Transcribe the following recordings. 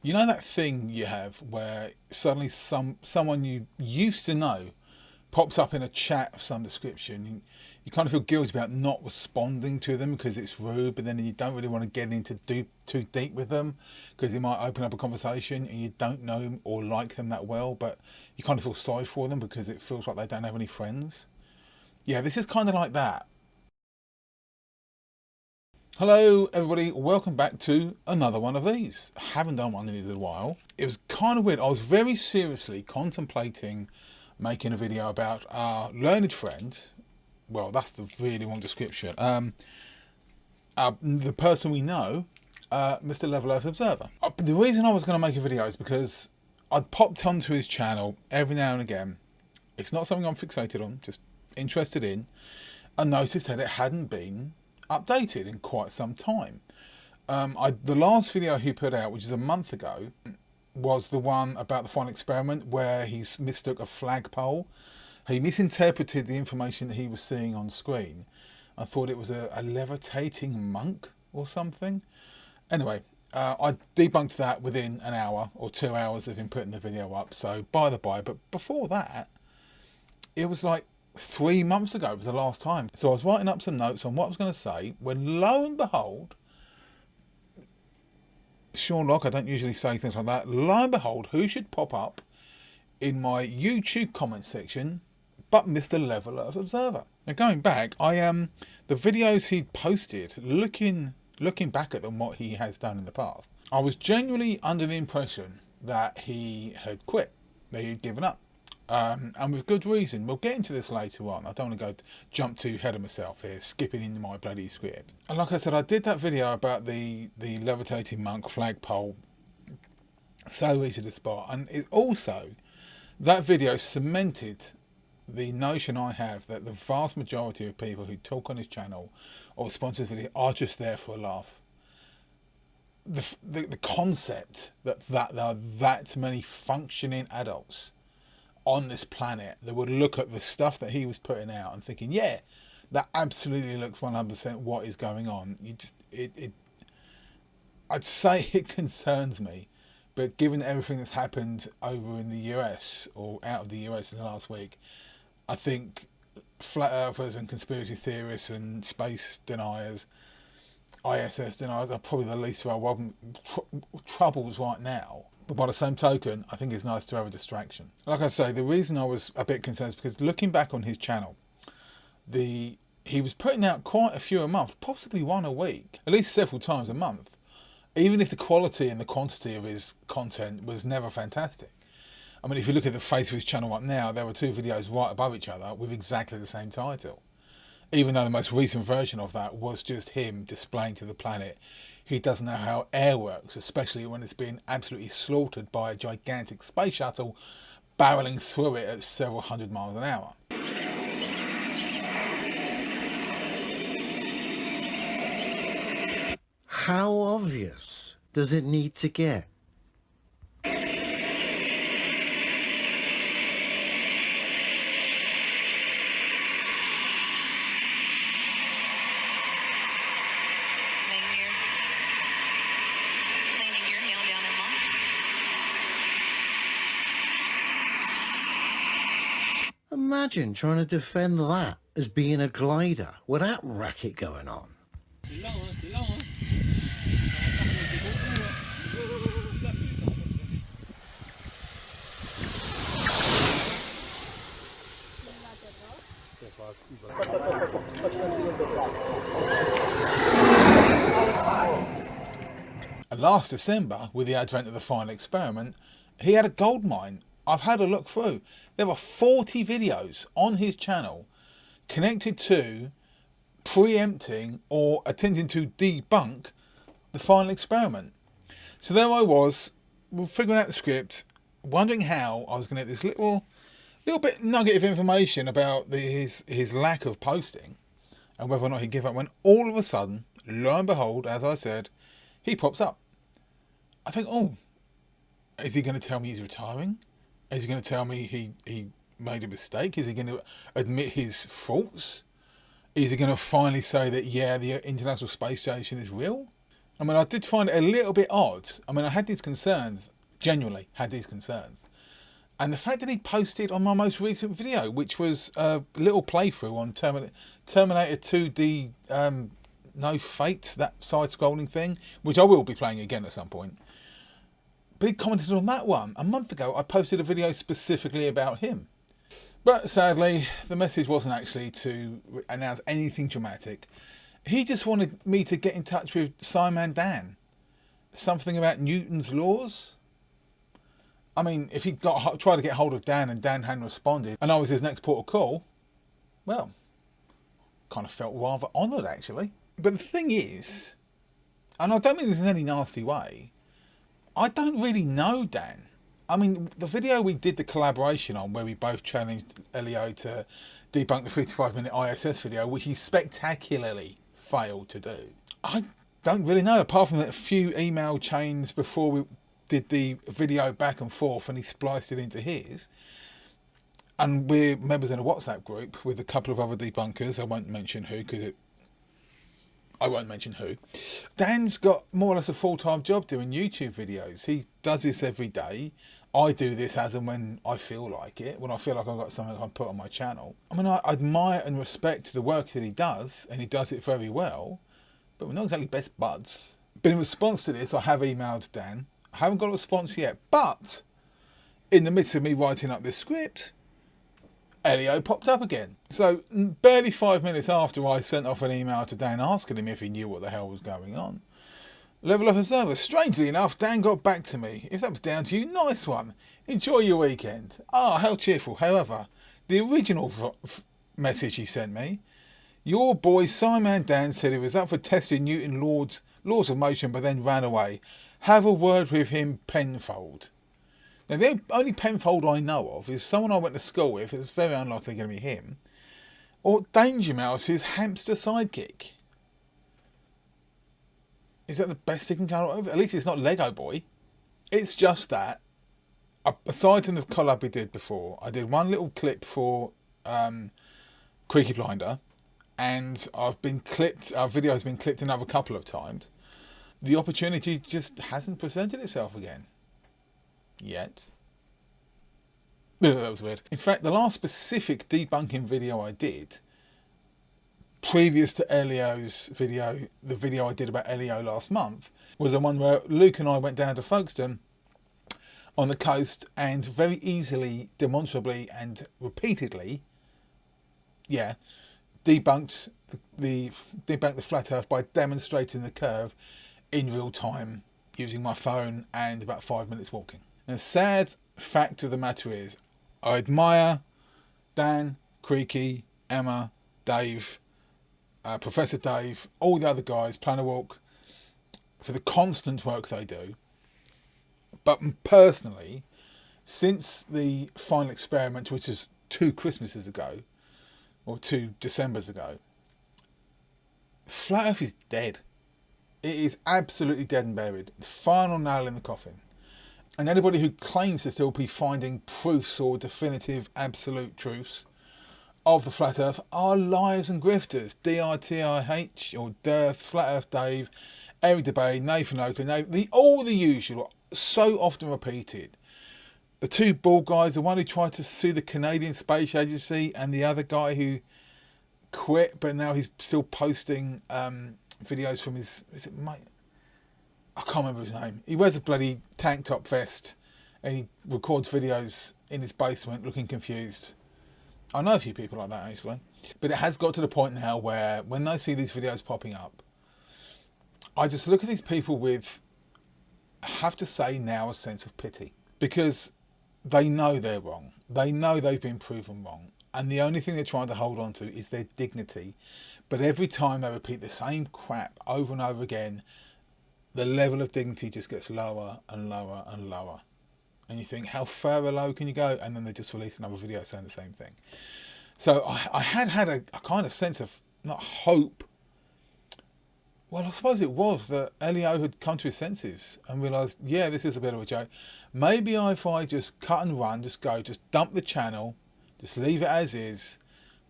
You know that thing you have where suddenly someone you used to know pops up in a chat of some description. You kind of feel guilty about not responding to them because it's rude, but then you don't really want to get into too deep with them because it might open up a conversation and you don't know or like them that well, but you kind of feel sorry for them because it feels like they don't have any friends. Yeah, this is kind of like that. Hello everybody, welcome back to another one of these. Haven't done one in a little while. It was kind of weird. I was very seriously contemplating making a video about our learned friend. Well, that's the really long description. The person we know, Mr. Level Earth Observer. The reason I was going to make a video is because I'd popped onto his channel every now and again. It's not something I'm fixated on, just interested in. I noticed that it hadn't been updated in quite some time. The last video he put out, which is a month ago, was the one about the final experiment where he mistook a flagpole. He misinterpreted the information that he was seeing on screen. I thought it was a levitating monk or something. Anyway, I debunked that within an hour or 2 hours of him putting the video up. So by the by, but before that, it was like 3 months ago was the last time. So I was writing up some notes on what I was going to say when lo and behold, Sean Locke, I don't usually say things like that, lo and behold, who should pop up in my YouTube comment section but Mr. Level Earth Observer. Now going back, the videos he posted, looking back at them, what he has done in the past, I was genuinely under the impression that he had quit, that he had given up. And with good reason. We'll get into this later on. I don't want to jump too ahead of myself here, skipping into my bloody script. And like I said, I did that video about the levitating monk flagpole, so easy to spot, and it also, that video cemented the notion I have that the vast majority of people who talk on his channel or sponsor the video are just there for a laugh. The concept that there are that many functioning adults on this planet that would look at the stuff that he was putting out and thinking, yeah, that absolutely looks 100% what is going on. I'd say it concerns me, but given everything that's happened over in the US or out of the US in the last week, I think flat earthers and conspiracy theorists and space deniers, ISS deniers, are probably the least of our troubles right now. But by the same token, I think it's nice to have a distraction. Like I say, the reason I was a bit concerned is because looking back on his channel, he was putting out quite a few a month, possibly one a week, at least several times a month, even if the quality and the quantity of his content was never fantastic. I mean, if you look at the face of his channel right now, there were 2 videos right above each other with exactly the same title. Even though the most recent version of that was just him displaying to the planet he doesn't know how air works, especially when it's being absolutely slaughtered by a gigantic space shuttle barreling through it at several hundred miles an hour. How obvious does it need to get? Imagine trying to defend that as being a glider with that racket going on. And last December, with the advent of the final experiment, he had a gold mine. I've had a look through. There were 40 videos on his channel connected to preempting or attempting to debunk the final experiment. So there I was, figuring out the script, wondering how I was going to get this little bit nugget of information about his lack of posting and whether or not he'd give up, when all of a sudden, lo and behold, as I said, he pops up. I think, oh, is he going to tell me he's retiring? Is he going to tell me he made a mistake? Is he going to admit his faults? Is he going to finally say that, yeah, the International Space Station is real? I mean, I did find it a little bit odd. I mean, I had these concerns, genuinely had these concerns. And the fact that he posted on my most recent video, which was a little playthrough on Terminator 2D No Fate, that side-scrolling thing, which I will be playing again at some point. But he commented on that one. A month ago, I posted a video specifically about him. But sadly, the message wasn't actually to announce anything dramatic. He just wanted me to get in touch with Simon Dan. Something about Newton's laws. I mean, if he'd tried to get hold of Dan and Dan hadn't responded and I was his next port of call, well, kind of felt rather honoured actually. But the thing is, and I don't mean this in any nasty way, I don't really know Dan. I mean, the video we did the collaboration on, where we both challenged Elio to debunk the 55-minute ISS video, which he spectacularly failed to do. I don't really know, apart from a few email chains before we did the video back and forth and he spliced it into his. And we're members in a WhatsApp group with a couple of other debunkers. I won't mention who, Dan's got more or less a full-time job doing YouTube videos. He does this every day. I do this as and when I feel like it, when I feel like I've got something I can put on my channel. I mean, I admire and respect the work that he does, and he does it very well, but we're not exactly best buds. But in response to this, I have emailed Dan. I haven't got a response yet, but in the midst of me writing up this script, Elio popped up again. So barely 5 minutes after I sent off an email to Dan asking him if he knew what the hell was going on, Level Up Observer, strangely enough, Dan got back to me. If that was down to you, nice one. Enjoy your weekend. Ah, how cheerful. However, the original message he sent me, your boy Simon Dan said he was up for testing Newton's laws of motion but then ran away. Have a word with him, Penfold. Now, the only Penfold I know of is someone I went to school with. It's very unlikely going to be him. Or Danger Mouse's hamster sidekick. Is that the best he can come out of? At least it's not Lego Boy. It's just that. Aside from the collab we did before, I did one little clip for Creaky Blinder. And our video has been clipped another couple of times. The opportunity just hasn't presented itself again. Yet. That was weird. In fact, the last specific debunking video I did, previous to Elio's video, the video I did about Elio last month, was the one where Luke and I went down to Folkestone on the coast and very easily, demonstrably and repeatedly, debunked the flat earth by demonstrating the curve in real time using my phone and about 5 minutes walking. The sad fact of the matter is, I admire Dan, Creaky, Emma, Dave, Professor Dave, all the other guys, Planner Walk, for the constant work they do. But personally, since the final experiment, which was 2 Christmases ago, or 2 Decembers ago, Flat Earth is dead. It is absolutely dead and buried. The final nail in the coffin. And anybody who claims to still be finding proofs or definitive absolute truths of the Flat Earth are liars and grifters. DRTIH or Dearth, Flat Earth Dave, Eric DeBay, Nathan Oakley, all the usual, so often repeated. The 2 bald guys, the one who tried to sue the Canadian Space Agency and the other guy who quit, but now he's still posting videos from his, is it mate? I can't remember his name. He wears a bloody tank top vest and he records videos in his basement looking confused. I know a few people like that actually. But it has got to the point now where when I see these videos popping up, I just look at these people with, I have to say now, a sense of pity. Because they know they're wrong. They know they've been proven wrong. And the only thing they're trying to hold on to is their dignity. But every time they repeat the same crap over and over again, the level of dignity just gets lower and lower and lower. And you think, how far low can you go? And then they just release another video saying the same thing. So I had a kind of sense of, not hope. Well, I suppose it was that Elio had come to his senses and realised, yeah, this is a bit of a joke. Maybe if I just cut and run, just dump the channel, just leave it as is,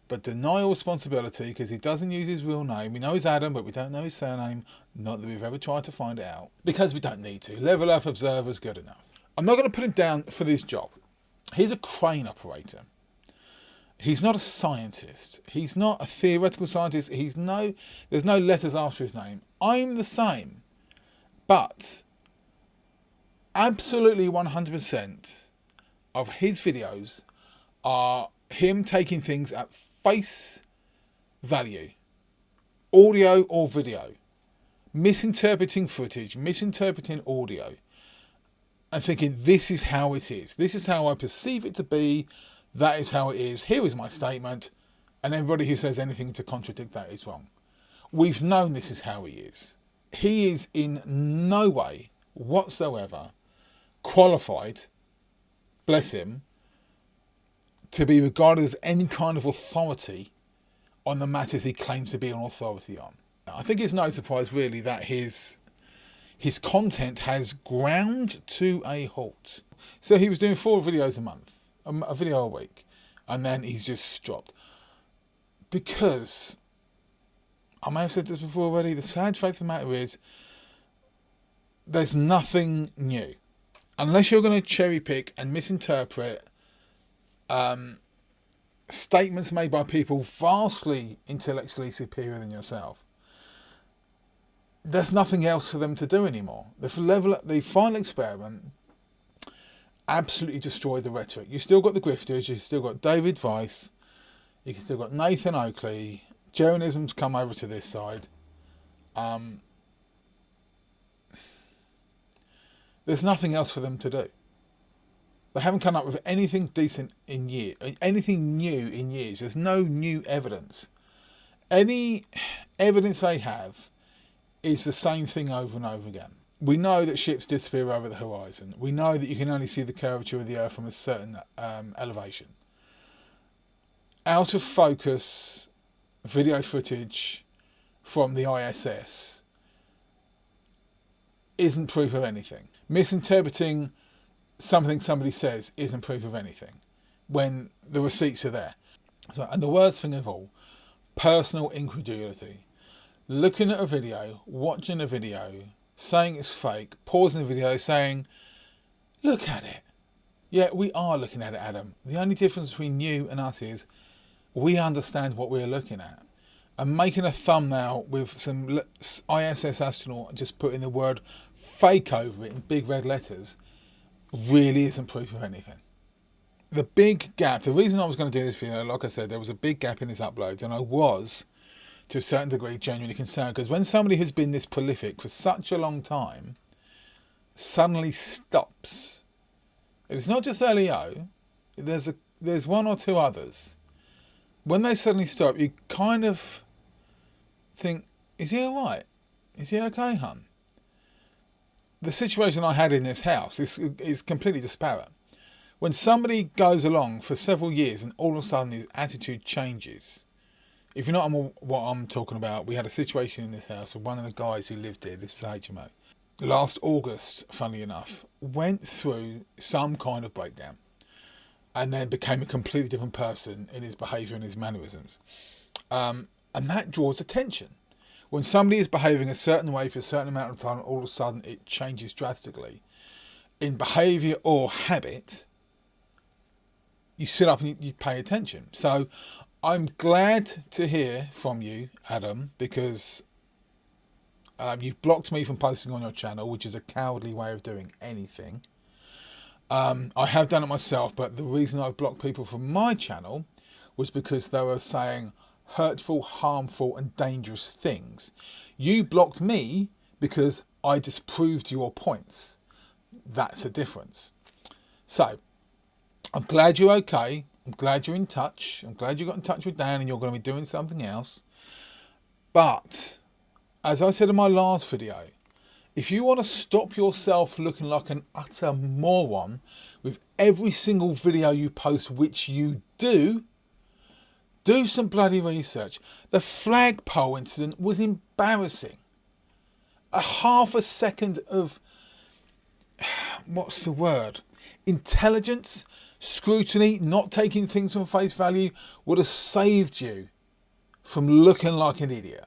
but deny all responsibility because he doesn't use his real name. We know he's Adam, but we don't know his surname. Not that we've ever tried to find it out, because we don't need to. Level Earth Observer's good enough. I'm not going to put him down for this job. He's a crane operator. He's not a scientist. He's not a theoretical scientist. There's no letters after his name. I'm the same. But absolutely 100% of his videos are him taking things at face value, audio or video, misinterpreting footage, misinterpreting audio, and thinking this is how it is. This is how I perceive it to be. That is how it is. Here is my statement. And everybody who says anything to contradict that is wrong. We've known this is how he is. He is in no way whatsoever qualified, bless him, to be regarded as any kind of authority on the matters he claims to be an authority on. I think it's no surprise really that his content has ground to a halt. So he was doing 4 videos a month, a video a week, and then he's just dropped. Because, I may have said this before already, the sad fact of the matter is, there's nothing new. Unless you're going to cherry pick and misinterpret statements made by people vastly intellectually superior than yourself, there's nothing else for them to do anymore. The final experiment absolutely destroyed the rhetoric. You've still got the grifters, you've still got David Weiss, you've still got Nathan Oakley, Joanism's come over to this side. There's nothing else for them to do. They haven't come up with anything decent anything new in years. There's no new evidence. Any evidence they have is the same thing over and over again. We know that ships disappear over the horizon. We know that you can only see the curvature of the Earth from a certain elevation. Out of focus video footage from the ISS isn't proof of anything. Misinterpreting something somebody says isn't proof of anything when the receipts are there. So, and the worst thing of all, personal incredulity. Looking at a video, watching a video, saying it's fake, pausing the video, saying, look at it. Yeah, we are looking at it, Adam. The only difference between you and us is we understand what we're looking at. And making a thumbnail with some ISS astronaut just putting the word fake over it in big red letters really isn't proof of anything. The big gap, the reason I was going to do this video, like I said, there was a big gap in his uploads, and I was, to a certain degree, genuinely concerned, because when somebody who's been this prolific for such a long time suddenly stops, it's not just Leo, there's one or two others. When they suddenly stop, you kind of think, is he alright? Is he okay, hun? The situation I had in this house is completely disparate. When somebody goes along for several years and all of a sudden his attitude changes. If you know what I'm talking about, we had a situation in this house with one of the guys who lived here, this is HMO. Last August, funnily enough, went through some kind of breakdown and then became a completely different person in his behaviour and his mannerisms. And that draws attention. When somebody is behaving a certain way for a certain amount of time, all of a sudden it changes drastically in behaviour or habit, you sit up and you pay attention. So I'm glad to hear from you, Adam, because you've blocked me from posting on your channel, which is a cowardly way of doing anything. I have done it myself, but the reason I've blocked people from my channel was because they were saying hurtful, harmful and dangerous things. You blocked me because I disproved your points. That's a difference. So I'm glad you're okay. I'm glad you're in touch. I'm glad you got in touch with Dan and you're going to be doing something else. But as I said in my last video, if you want to stop yourself looking like an utter moron with every single video you post, which you do some bloody research. The flagpole incident was embarrassing. A half a second of, what's the word? Intelligence scrutiny, not taking things from face value, would have saved you from looking like an idiot.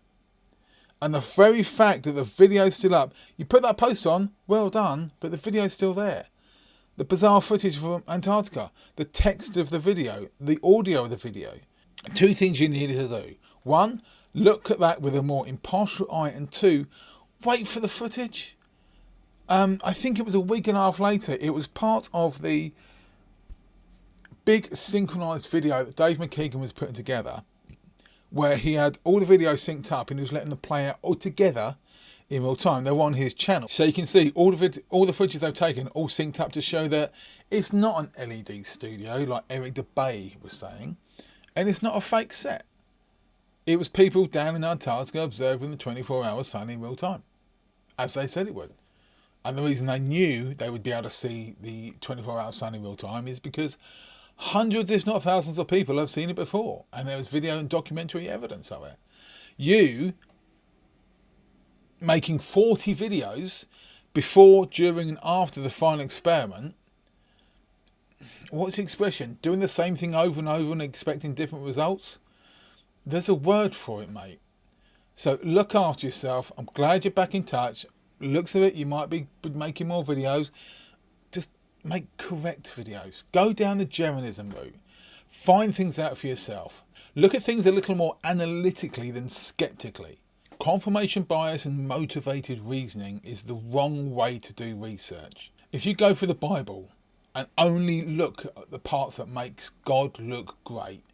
And the very fact that the video's still up, you put that post on, well done, but the video's still there. The bizarre footage from Antarctica, the text of the video, the audio of the video. Two things you needed to do. One, look at that with a more impartial eye, and two, wait for the footage. I think it was a week and a half later, it was part of the big synchronised video that Dave McKeegan was putting together, where he had all the videos synced up and he was letting them play out all together in real time. They were on his channel. So you can see all the footage they've taken all synced up to show that it's not an LED studio like Eric DeBay was saying, and it's not a fake set. It was people down in Antarctica observing the 24-hour sun in real time, as they said it would. And the reason they knew they would be able to see the 24-hour sun in real time is because hundreds, if not thousands, of people have seen it before, and there was video and documentary evidence of it. You making 40 videos before, during, and after the final experiment. What's the expression? Doing the same thing over and over and expecting different results? There's a word for it, mate. So look after yourself. I'm glad you're back in touch. Looks of it, you might be making more videos. Just make correct videos. Go down the journalism route. Find things out for yourself. Look at things a little more analytically than skeptically. Confirmation bias and motivated reasoning is the wrong way to do research. If you go for the Bible and only look at the parts that makes God look great,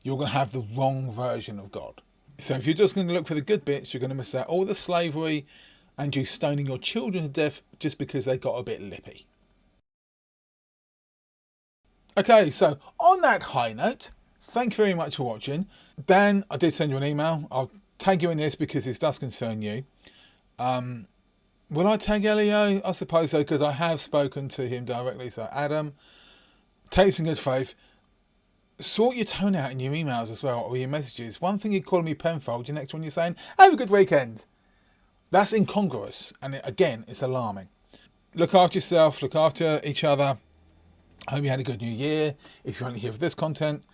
you're going to have the wrong version of God. So if you're just going to look for the good bits, you're going to miss out all the slavery and you stoning your children to death just because they got a bit lippy. Okay, so on that high note, thank you very much for watching. Dan, I did send you an email. I'll tag you in this because this does concern you. Will I tag Elio? I suppose so, because I have spoken to him directly. So Adam, take this in good faith. Sort your tone out in your emails as well, or your messages. One thing you're calling me Penfold, your next one you're saying, have a good weekend. That's incongruous, and again, it's alarming. Look after yourself, look after each other. I hope you had a good new year, if you're only here for this content.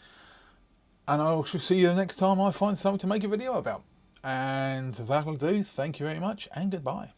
And I shall see you the next time I find something to make a video about. And that'll do. Thank you very much, and goodbye.